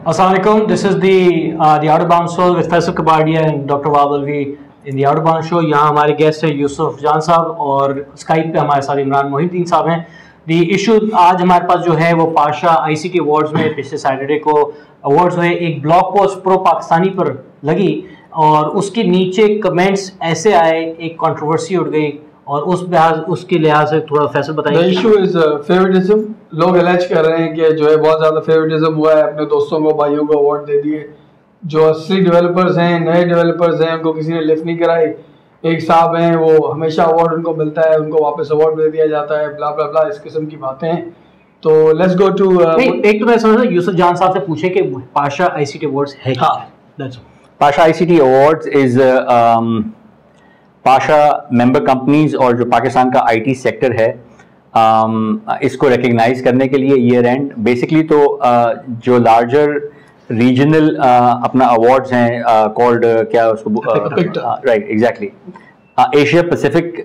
Assalamualaikum. This is the Out of Bounds Show with Faisal Kabadia and Dr. Wahab Alvi in the Out of Bounds Show. यहाँ हमारे guest है यूसुफ जान साहब और Skype पे हमारे साथ इमरान मोहिद्दीन साहब हैं. दी इशू आज हमारे पास जो है वो पाशा ICT अवार्ड्स में पिछले सैटरडे को अवार्ड्स हुए. एक ब्लॉग पोस्ट प्रो पाकिस्तानी पर लगी और उसके नीचे कमेंट्स ऐसे आए, एक कंट्रोवर्सी उठ गई और उसके लिहाज से थोड़ा फैसल बताइए. The issue is favoritism. लोग एलेज कर रहे हैं कि जो है बहुत ज़्यादा फेवरेटिज्म हुआ है, अपने दोस्तों को भाइयों को अवार्ड दे दिए. जो असली डेवलपर्स हैं, नए डेवलपर्स हैं, उनको किसी ने लिफ्ट नहीं कराई. एक साहब हैं वो हमेशा अवार्ड उनको मिलता है, उनको वापस अवार्ड दे दिया जाता है, ब्ला ब्ला ब्ला, इस किस्म की बातें हैं. तो लेट्स गो टू एक तो मैं समझ रहा यूसुफ जान साहब से पूछे कि पाशा ICT अवार्ड्स है क्या? Pasha ICT awards is Pasha member companies और जो पाकिस्तान का IT सेक्टर है इसको रिकग्नाइज करने के लिए ईयर एंड बेसिकली तो जो लार्जर रीजनल अपना अवार्ड्स हैं कॉल्ड क्या उसको राइट एग्जैक्टली एशिया पैसिफिक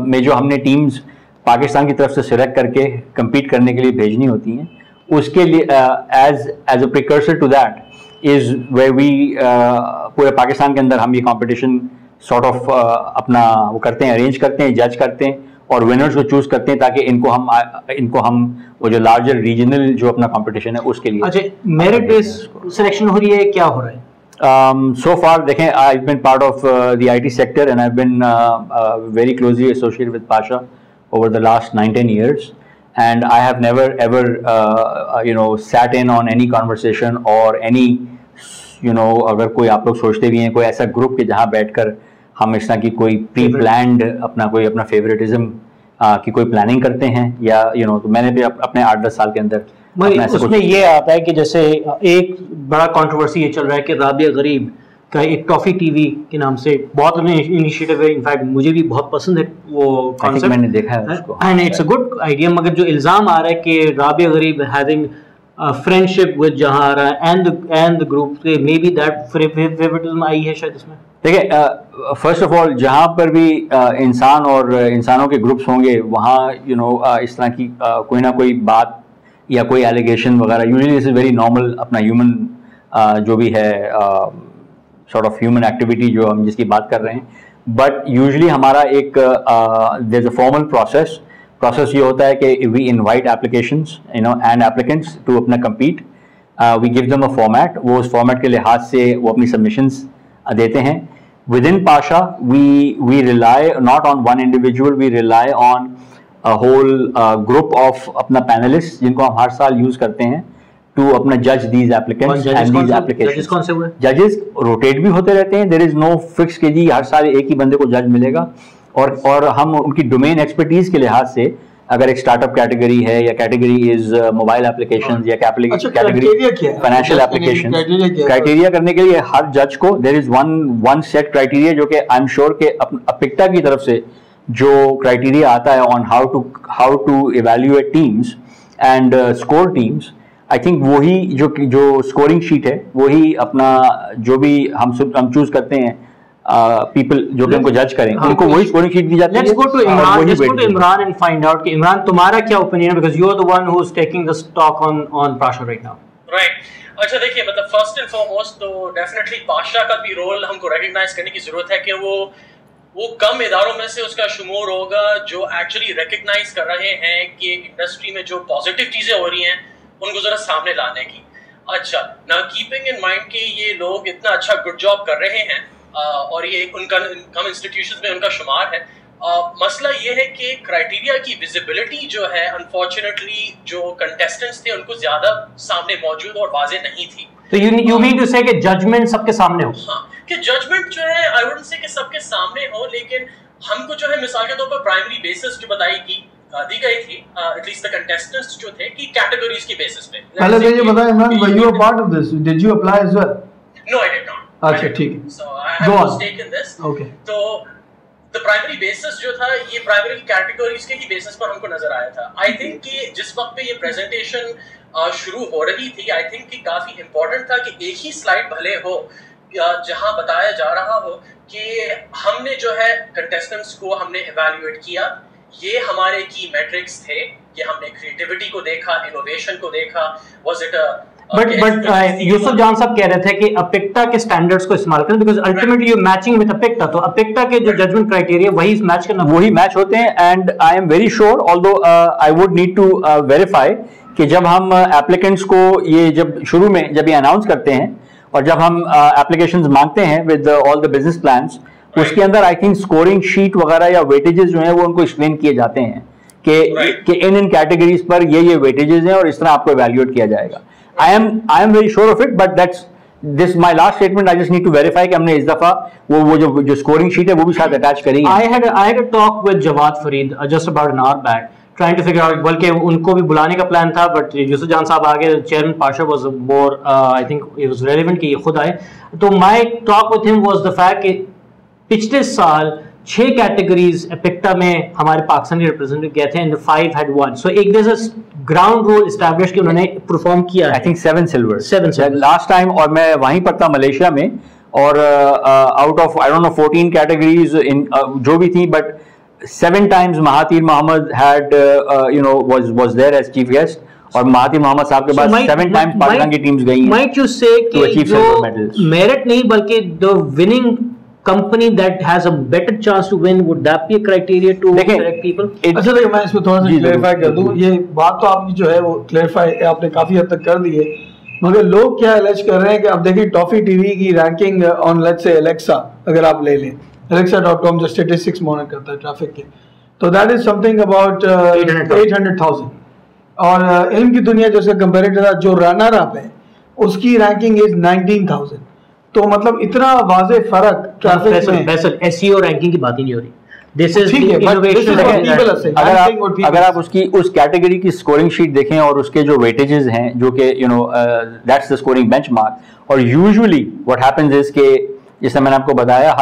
में जो हमने टीम्स पाकिस्तान की तरफ से सिलेक्ट करके compete करने के लिए भेजनी होती हैं, उसके लिए as a precursor to that is where we पूरे पाकिस्तान के अंदर हम ये कॉम्पिटिशन सॉर्ट ऑफ अपना वो करते हैं, अरेंज करते हैं, जज करते हैं और विनर्स को चूज करते हैं ताकि इनको हम वो जो लार्जर रीजनल जो अपना कंपटीशन है उसके लिए. अच्छा, मेरिट बेस्ड सिलेक्शन हो रही है, क्या हो रहा है? So far देखें, I've been part of the IT sector and I've been very closely associated with Pasha over the last 9-10 years and I have never ever sat in on any conversation or any अगर कोई आप लोग सोचते भी हैं कोई ऐसा group के जहाँ बैठकर हम इस तरह की कोई प्री प्लान्ड अपना फेवरेटिज्म की कोई प्लानिंग करते हैं या तो मैंने भी अपने 8-10 साल के अंदर उसमें ये आता है कि जैसे एक बड़ा कंट्रोवर्सी ये चल रहा है कि राबिया गरीब का एक टॉफी टीवी के नाम से बहुत इनिशिएटिव है. इनफैक्ट मुझे भी बहुत पसंद है वो कॉन्सेप्ट, मैंने देखा है उसको and it's a good idea. मगर जो इल्ज़ाम आ रहा है कि राबिया गरीब having friendship with Zahara and the group, may be that favouritism आई है शायद इसमें. देखिए, फर्स्ट ऑफ ऑल जहाँ पर भी इंसान और इंसानों के ग्रुप्स होंगे वहाँ इस तरह की कोई ना कोई बात या कोई एलिगेशन वगैरह usually this is very normal. अपना ह्यूमन जो भी है सॉर्ट ऑफ ह्यूमन एक्टिविटी जो हम जिसकी बात कर रहे हैं, बट यूजुअली हमारा एक there is a formal process ये होता है कि we invite applications and applicants to अपना compete. We give them a format. वो उस फॉर्मेट के लिहाज से वो अपनी सबमिशंस देते हैं. Within Pasha, we rely not on one individual, we rely on a whole group of अपना panelists जिनको हम हर साल यूज करते हैं to अपना judge these applicants and these applications. Judges rotate भी होते रहते हैं. There is no fix कि जी हर साल एक ही बंदे को जज मिलेगा और हम उनकी डोमेन एक्सपर्टीज के लिहाज से अगर एक स्टार्टअप कैटेगरी है या कैटेगरी इज मोबाइल एप्लीकेशंस या कैटेगरी फाइनेंशियल एप्लीकेशन, क्राइटेरिया करने के लिए हर जज को there is one set criteria जो कि आई एम श्योर के अपिक्टा की तरफ से जो क्राइटेरिया आता है on how to evaluate teams and score teams. I think वही जो स्कोरिंग शीट है वही अपना जो भी हम चूज करते हैं पीपल जो कि उनको जज करें उनको वही स्कोरिंग शीट दी जाती है. Let's go to Imran and find out कि इमरान तुम्हारा क्या ओपिनियन है, because you are the one who is taking the stock on Pasha right now. Right. अच्छा देखिए, मतलब फर्स्ट एंड फॉरमोस्ट तो डेफिनेटली पाशा का भी रोल हमको रिकॉग्नाइज करने की जरूरत है कि वो कम इदारों में से उसका शुमार होगा जो एक्चुअली रिकॉग्नाइज कर रहे हैं कि इंडस्ट्री में जो पॉजिटिव चीजें हो रही हैं उनको जरा सामने लाने की. अच्छा, ना कीपिंग इन माइंड कि ये लोग इतना अच्छा गुड जॉब कर रहे हैं और ये उनका कम इंस्टीट्यूशंस में उनका शुमार है. मसला ये है कि क्राइटेरिया की विजिबिलिटी जो है अनफॉर्चुनेटली जो कंटेस्टेंट्स थे उनको ज्यादा सामने मौजूद और वाज़ेह नहीं थी. तो यू मीन टू से कि जजमेंट सबके सामने हो? हाँ, कि जजमेंट जो है आई वुडंट से कि सबके सामने हो, लेकिन हमको जो है मिसाल के तौर पर प्राइमरी बेसिस जो बताई गई दी गई थी एटलीस्ट द कंटेस्टेंट्स जो थे कि कैटेगरीज की बेसिस पे। पहले तो ये बताएं Imran, were you a part of this, did you apply as well? No I did not. अच्छा ठीक है, so I have no stake in this. Okay, तो द प्राइमरी बेसिस जो था ये प्राइमरी कैटेगरीज के ही बेसिस पर हमको नजर आया था। आई थिंक कि जिस वक्त पे ये प्रेजेंटेशन शुरू हो रही थी, आई थिंक कि काफी इंपॉर्टेंट था कि एक ही स्लाइड भले हो जहां बताया जा रहा हो कि हमने जो है कंटेस्टेंट्स को हमने इवैल्यूएट किया, ये हमारे की मैट्रिक्स थे कि हमने क्रिएटिविटी को देखा, इनोवेशन को देखा, was it a but Yusuf जान साहब कह रहे थे कि अपेक्टा के स्टैंडर्ड्स को इस्तेमाल करें, because ultimately you matching with अपेक्टा, तो अपेक्टा के जो जजमेंट क्राइटेरिया वही मैच करना, वही मैच होते हैं। And I am very sure, although I would need to verify कि जब हम एप्लीकेंट्स को ये जब शुरू में जब ये अनाउंस करते हैं और जब हम एप्लीकेशंस मांगते हैं with all the business plans, उसके अंदर आई थिंक स्कोरिंग शीट वगैरह या वेटेजेस जो हैं वो उनको एक्सप्लेन किए जाते हैं कि इन कैटेगरीज पर ये वेटेजेस हैं और इस तरह आपको इवैल्यूएट किया जाएगा। I am very sure of it, but this my last statement. I just need to verify कि हमने इस दफा वो जो स्कोरिंग शीट है वो भी शायद अटैच करी है। I had a talk with Jawad Fareed just about an hour back, trying to figure out, बल्कि उनको भी बुलाने का प्लान था, but यूसुफ जान साहब आगे, chairman Pasha was more I think it was relevant कि ये खुद आए। तो my talk with him was the fact कि पिछले साल 6 कैटेगरीज अपेक्टा में हमारे पाकिस्तानी रिप्रेजेंटेटिव गए थे एंड 5 had won, so एक there's a ground rule establish कि उन्होंने परफॉर्म किया। I think 7 silver last time, और मैं वहीं पर था मलेशिया में, और out of I don't know 14 categories in जो भी थी, but 7 times Mahathir Mohamad had was there as chief guest, और महातीर मोहम्मद साहब के बाद 7 times पाकिस्तान की टीम्स गई हैं। माइट यू से कि जो मेरिट नहीं बल्कि the winning company that has a better chance to win, would that be a criteria to select people? अच्छा देखिए, मैं इसमें थोड़ा सा क्लेरिफाई कर दूं, ये बात तो आपकी जो है वो क्लेरिफाई आपने काफी हद तक कर दी है, मगर लोग क्या एलेज कर रहे हैं कि अब देखिए टॉफी टीवी की ranking on let's say Alexa अगर आप ले लें, alexa.com जो स्टैटिस्टिक्स मॉनिटर करता है ट्रैफिक के, तो दैट इज समथिंग अबाउट 800,000, और इल्म की दुनिया जो उसका कंपैरेटर जो रनर अप है उसकी रैंकिंग इज 19,000, तो मतलब इतना वाज़े फर्क ट्रैफिक में। एसईओ रैंकिंग की बात ही नहीं हो रही, दिस इज अगर आप उसकी उस कैटेगरी की स्कोरिंग शीट देखें और उसके जो वेटेजेस हैं जो कि दैट्स द स्कोरिंग बेंचमार्क, और यूजुअली व्हाट हैपेंस इज कि जैसे मैंने आपको बताया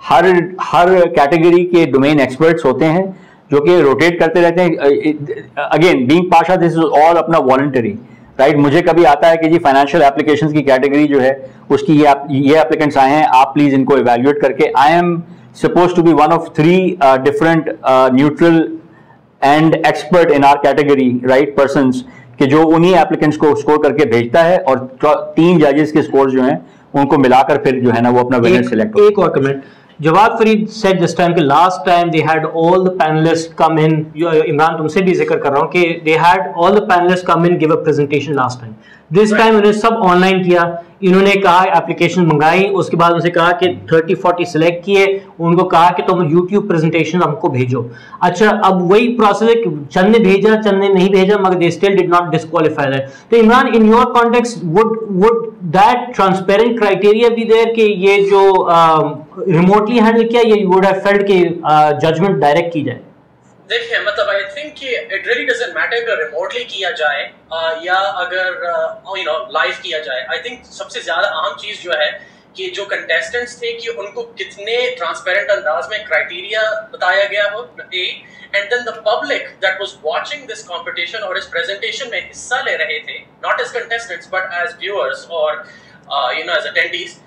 हर कैटेगरी के डोमेन एक्सपर्ट्स होते हैं जो कि रोटेट करते रहते हैं। Again being Pasha, this is all अपना वॉलंटरी, राइट। मुझे कभी आता है कि जी फाइनेंशियल एप्लीकेशंस की कैटेगरी जो है उसकी ये एप्लीकेंट्स आए हैं, आप प्लीज इनको इवैल्यूएट करके, I am suppose to be one of 3 different neutral and expert in our category, right, persons कि जो उन्हीं एप्लीकेंट्स को स्कोर करके भेजता है, और 3 जजेस के स्कोर जो हैं उनको मिलाकर फिर जो है ना वो अपना विनर सिलेक्ट। एक और comment, Jawad Fareed said this time कि last time they had all the panelists come in, Imran तुमसे भी जिक्र कर रहा हूँ कि they had all the panelists come in give a presentation last time. This time उन्होंने सब ऑनलाइन किया, इन्होंने कहा एप्लीकेशन मंगाई, उसके बाद उनसे कहा कि 30-40 सिलेक्ट किए, उनको कहा कि तुम YouTube प्रेजेंटेशन हमको भेजो। अच्छा, अब वही प्रोसेस है कि चंद ने भेजा, चंद ने नहीं भेजा, मगर they still did not disqualify that. तो Imran, in your context would that transparent criteria be there कि ये जो रिमोटली हैंडल किया, ये वुड हैव फेल्ड कि जजमेंट डायरेक्ट की जाए? देखिए, मतलब आई थिंक कि इट रियली डजंट मैटर अगर रिमोटली किया जाए या अगर लाइव किया जाए। आई थिंक सबसे ज्यादा अहम चीज जो है कि जो कंटेस्टेंट्स थे कि उनको कितने ट्रांसपेरेंट अंदाज में क्राइटेरिया बताया गया हो, and then the public that was watching this competition और इस प्रेजेंटेशन में हिस्सा ले रहे थे, not as contestants but as viewers और एज अटेंडीज,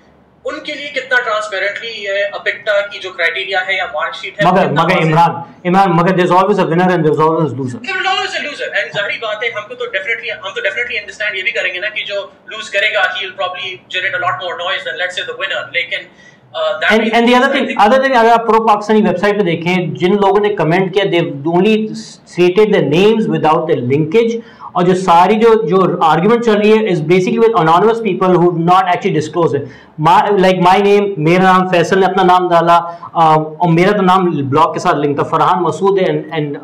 उनके लिए कितना ट्रांसपेरेंटली ये अपेक्टा की जो क्राइटेरिया है या मार्कशीट है। मगर Imran there is always a winner and there is always loser. There will always a loser, and जाहिर बात है हम तो डेफिनेटली अंडरस्टैंड ये भी करेंगे ना कि जो लूज करेगा he will probably generate a lot more noise than let's say the winner. लेकिन एंड द अदर थिंग अगर आप प्रो पाकिस्तानी वेबसाइट पे देखें, जिन लोगों ने कमेंट किया, they only stated the names without the linkage, और जो सारी जो आर्गुमेंट चल रही है is basically with anonymous people who not actually disclose it, like my name, मेरा नाम फैसल ने अपना नाम डाला, और मेरा तो नाम ब्लॉग के साथ लिंक था, फरहान मसूद एंड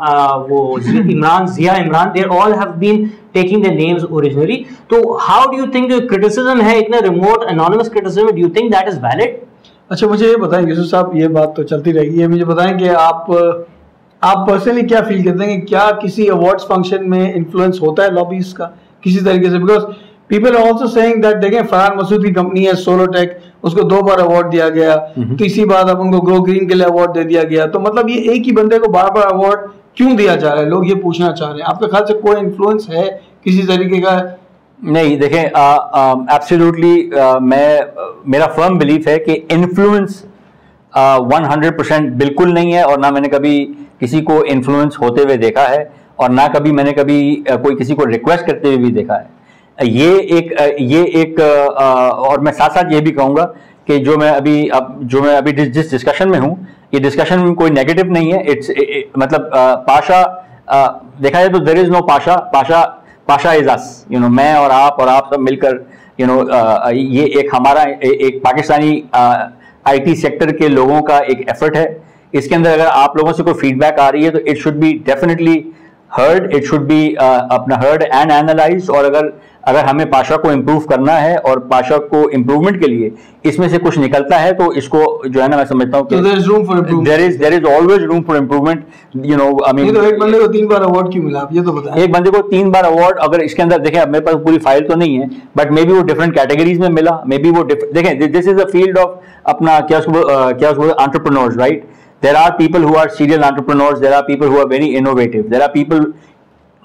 वो Imran, Zia Imran, they all have been taking the names originally. तो हाउ डू यू थिंक जो क्रिटिसिज्म है, इतना remote anonymous criticism, do you think that is valid? अच्छा, मुझे ये बताएं यूसुफ साहब, ये बात तो चलती रहेगी, ये मुझे बताएं कि आप आप पर्सनली क्या फील करते हैं कि क्या किसी अवार्ड्स फंक्शन में इन्फ्लुएंस होता है लॉबीज का किसी तरीके से? Because people are also saying that देखें फरहान मसूद की कंपनी है सोलोटेक, उसको 2 बार अवार्ड दिया गया, तीसरी बार अब उनको ग्रो ग्रीन के लिए अवार्ड दे दिया गया। तो मतलब ये एक ही बंदे को बार बार अवार्ड क्यों दिया जा रहा है, लोग ये पूछना चाह रहे हैं। आपके ख्याल से कोई इन्फ्लुएंस है किसी तरीके का? नहीं, देखें एब्सोल्युटली मेरा फर्म बिलीफ है कि इन्फ्लुएंस 100% बिल्कुल नहीं है, और ना मैंने कभी किसी को इन्फ्लुएंस होते हुए देखा है, और ना कभी मैंने कभी कोई किसी को रिक्वेस्ट करते हुए भी देखा है। ये एक और मैं साथ साथ ये भी कहूँगा कि जो मैं अभी जिस डिस्कशन में हूँ, ये डिस्कशन में कोई नेगेटिव नहीं है। मतलब पाशा देखा जाए तो there is no Pasha is us, मैं और आप सब मिलकर ये एक हमारा एक पाकिस्तानी आईटी सेक्टर के लोगों का एक एफर्ट है। इसके अंदर अगर आप लोगों से कोई फीडबैक आ रही है तो it should be definitely heard, it should be अपना हर्ड एंड एनालाइज। और अगर हमें पाशा को इम्प्रूव करना है और पाशा को इम्प्रूवमेंट के लिए इसमें से कुछ निकलता है तो इसको जो है ना, मैं समझता हूँ कि there is always room for improvement. I mean तो एक बंदे को 3 बार अवार्ड क्यों मिला, आप ये तो बताएं। एक बंदे को 3 बार अवार्ड, अगर इसके अंदर देखें, मेरे पास पूरी फाइल तो नहीं है, बट मे बी वो डिफरेंट कैटेगरीज में मिला, मे बी वो देखें this is a field of अपना क्या entrepreneurs, right? There are people who are serial entrepreneurs, there are people who are very innovative, there are people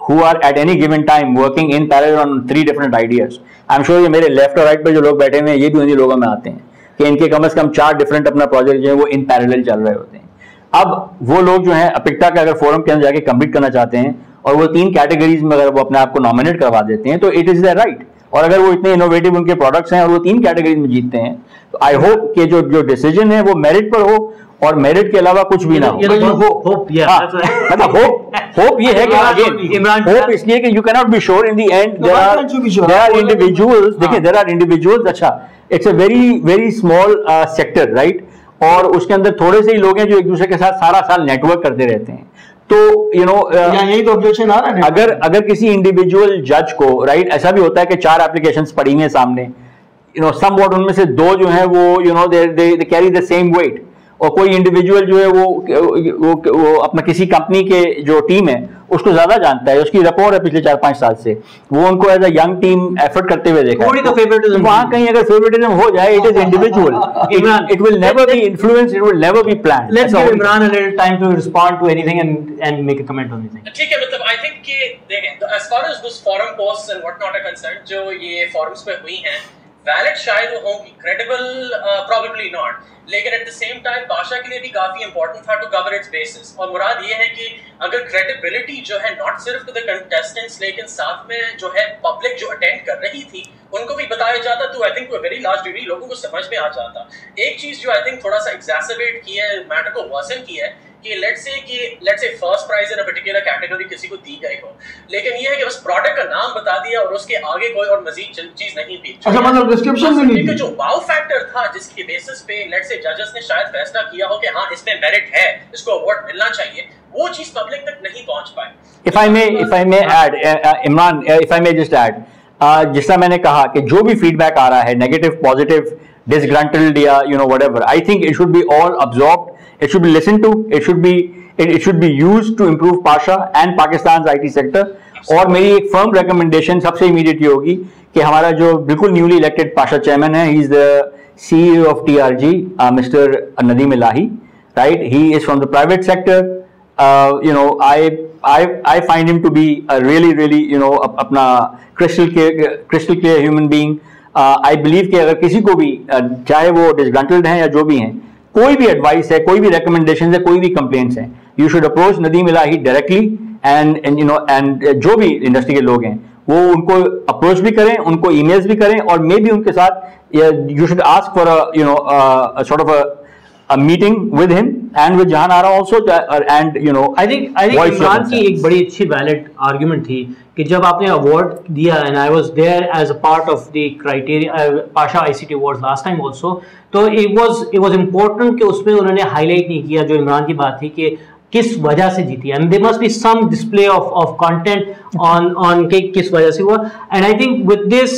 who are at any given time working in parallel on 3 different ideas. I'm sure ये मेरे left और right पे जो लोग बैठे हुए हैं ये भी उन्हीं लोगों में आते हैं कि इनके कम से कम 4 डिफरेंट अपना प्रोजेक्ट जो है वो इन पैरेलल चल रहे होते हैं। अब वो लोग जो हैं अपिक्टा के अगर फोरम के अंदर जाके कम्पीट करना चाहते हैं और वो 3 कैटेगरीज में अगर वो अपने आप को नॉमिनेट करवा देते हैं तो इट इज देयर राइट। और अगर वो इतने इनोवेटिव उनके प्रोडक्ट्स हैं और वो 3 कैटेगरीज में जीतते हैं तो आई होप कि जो डिसीजन है वो मेरिट पर हो और मेरिट के अलावा कुछ भी ना हो। मतलब होप ये है कि अगेन होप इसलिए कि you can not be sure in the end. There are individuals, देखिए देयर आर इंडिविजुअल्स, अच्छा it's a very small sector, right? और उसके अंदर थोड़े से ही लोग हैं जो एक दूसरे के साथ सारा साल नेटवर्क करते रहते हैं। तो यही तो ऑब्जेक्शन आ रहा है। अगर किसी इंडिविजुअल जज को, राइट, ऐसा भी होता है कि 4 एप्लीकेशंस पड़ी हैं सामने, समवॉट उनमें से 2 जो है वो they carry the same weight, और कोई इंडिविजुअल जो है वो अपना किसी कंपनी के जो टीम है उसको ज्यादा जानता है, उसकी रपोर्ट है पिछले 4-5 साल से, वो उनको as a young team effort करते हुए देखा है। तो वहां कहीं अगर फेवरेटिज्म हो जाए, it is individual, it will never be influenced, it will never be planned. Let's give Imran a little time to respond to anything and make a comment on anything. ठीक है, मतलब आई थिंक कि देखें as far as this forum posts and what not are concern, जो ये forums पे हुई हैं वैलिड शायद वो होंगी, क्रेडिबल प्रोबेबली नॉट, लेकिन at the same time Pasha के लिए भी काफी इंपॉर्टेंट था टू कवर इट्स बेसिस। और मुराद ये है कि अगर क्रेडिबिलिटी जो है नॉट सिर्फ टू द कंटेस्टेंट्स लेकिन साथ में जो है पब्लिक जो अटेंड कर रही थी उनको भी बताया जाता तो I think to a very large degree लोगों को समझ में आ जाता। एक चीज जो आई थिंक थोड़ा सा एग्जैसरबेट की है, मैटर को वर्सन किया है कि let's say first prize in a particular category किसी को दी गई हो, लेकिन ये है कि बस प्रोडक्ट का नाम बता दिया और उसके आगे कोई और मजीद चीज नहीं थी। अच्छा, मतलब डिस्क्रिप्शन में नहीं, जो वाव फैक्टर था जिसके बेसिस पे लेट्स से जजेस ने शायद फैसला किया हो कि हाँ इसमें मेरिट है, इसको अवार्ड मिलना चाहिए, वो चीज पब्लिक तक नहीं पहुंच पाई। If I may add, Imran, if I may just add, जिस तरह मैंने कहा कि जो भी फीडबैक आ रहा है, नेगेटिव, पॉजिटिव, डिसग्रंटल्ड या whatever, I think it should be all absorbed, it should be listened to, it should be used to improve Pasha and Pakistan's IT sector। और मेरी एक फर्म रिकमेंडेशन सबसे इमीडिएट ये होगी कि हमारा जो बिल्कुल न्यूली इलेक्टेड पाशा चेयरमैन है, he is the CEO of TRG, mister Nadeem Elahi, right? He is from the private sector. I find him to be a really अपना crystal clear human being। I believe कि अगर किसी को भी चाहे वो disgruntled हैं या जो भी हैं, कोई भी एडवाइस है, कोई भी रिकमेंडेशन है, कोई भी कंप्लेंट्स हैं, you should approach Nadeem Elahi directly and जो भी इंडस्ट्री के लोग हैं वो उनको अप्रोच भी करें, उनको ईमेल्स भी करें, और मे बी उनके साथ you should ask for a sort of a meeting with him and with Jahan Ara also, and I think Imran की एक बड़ी अच्छी वैलिड आर्गुमेंट थी कि जब आपने अवार्ड दिया, and I was there as a part of the criteria Pasha ICT Awards last time also, तो it was important कि उसमें उन्होंने हाईलाइट नहीं किया जो इमरान की बात थी कि किस वजह से जीती है, and there must be some display of content on कि किस वजह से हुआ। and I think with this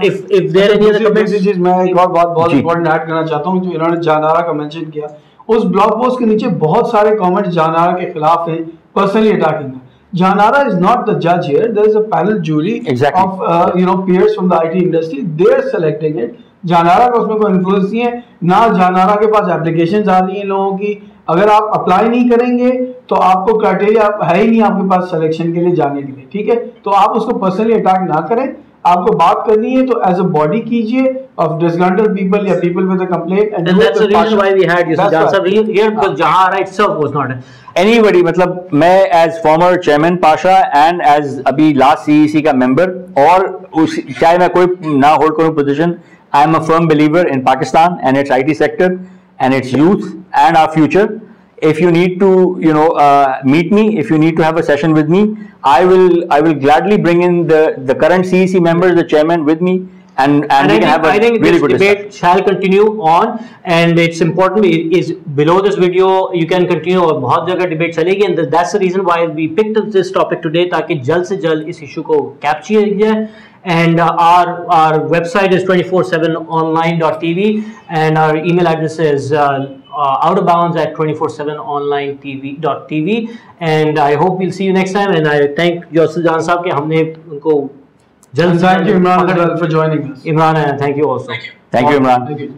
if there any other comments, मैं एक और बात बहुत इंपॉर्टेंट ऐड करना चाहता हूँ जो इन्होंने जहानारा का मेंशन किया, उस ब्लॉग पोस्ट के नीचे बहुत सारे कमेंट्स जहानारा के खिलाफ हैं, पर्सनली अटैकिंग है। Janara is not the judge here. There is a panel jury of peers from the IT industry. They are selecting it. Janara का उसमें कोई इन्फ्लुएंस नहीं है, ना Janara के पास एप्लीकेशन आ रही हैं लोगों की। अगर आप अप्लाई नहीं करेंगे तो आपको क्राइटेरिया है ही नहीं आपके पास सिलेक्शन के लिए जाने के लिए, ठीक है। तो आप उसको पर्सनली अटैक ना करें, आपको बात करनी है तो एज अ बॉडी कीजिए ऑफ डिसग्रंटल्ड पीपल या people with a complaint, and that's the reason why we had Yusuf Jan sir here, because Janara itself was not anybody। मतलब मैं as former chairman Pasha and as अभी last CEC का member, और उस चाहे मैं कोई ना होल्ड करूं position, I am a firm believer in Pakistan and its IT sector and its youth and our future. If you need to meet me, if you need to have a session with me, I will gladly bring in the current CEC members, the chairman with me, and we can have a really good discussion. Debate shall continue on, and it's important is below this video you can continue, और बहुत जगह debate चलेगी, and that's the reason why we picked up this topic today, ताकि जल्द से जल्द इस issue को capture किया जाए। And our website is 247online.tv, and our email address is outofbounds@247onlinetv.tv, and I hope we'll see you next time, and I thank Yusuf Jan साहब कि हमने उनको जल्द। Thank you Imran as well for joining us. Imran, thank you also. Thank you. Thank you Imran. Thank you.